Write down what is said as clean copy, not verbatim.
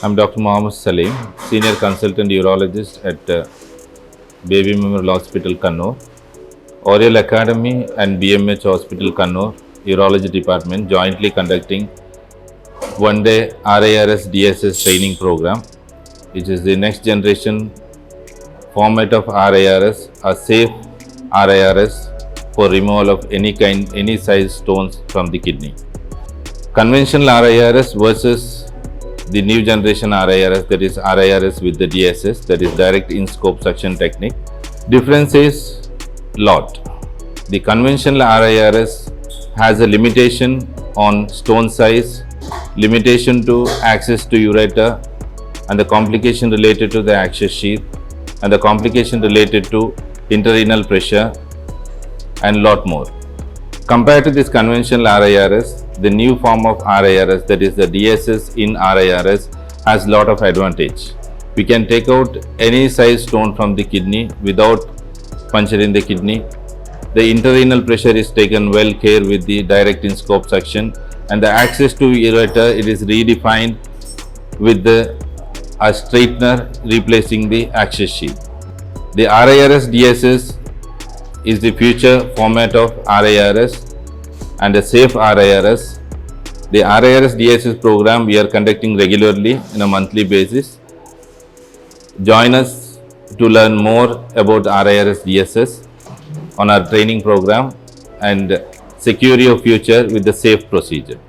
I'm Dr. Mohammed Salim, Senior Consultant Urologist at Baby Memorial Hospital, Kannur, Oreol Academy and BMH Hospital, Kannur, Urology Department jointly conducting one-day RIRS DSS training program, which is the next generation format of RIRS, a safe RIRS for removal of any size stones from the kidney. Conventional RIRS versus the new generation RIRS, that is RIRS with the DSS, that is direct in-scope suction technique. Difference is lot. The conventional RIRS has a limitation on stone size, limitation to access to ureter, and the complication related to the access sheath, and the complication related to intrarenal pressure, and lot more. Compared to this conventional RIRS, the new form of RIRS, that is the DSS in RIRS, has lot of advantage. We can take out any size stone from the kidney without puncturing the kidney. The intrarenal pressure is taken well care with the direct in-scope suction, and the access to ureter, it is redefined with a straightener replacing the access sheath. The RIRS DSS is the future format of RIRS and a safe RIRS. The RIRS DSS program we are conducting regularly on a monthly basis. Join us to learn more about RIRS DSS on our training program and secure your future with the safe procedure.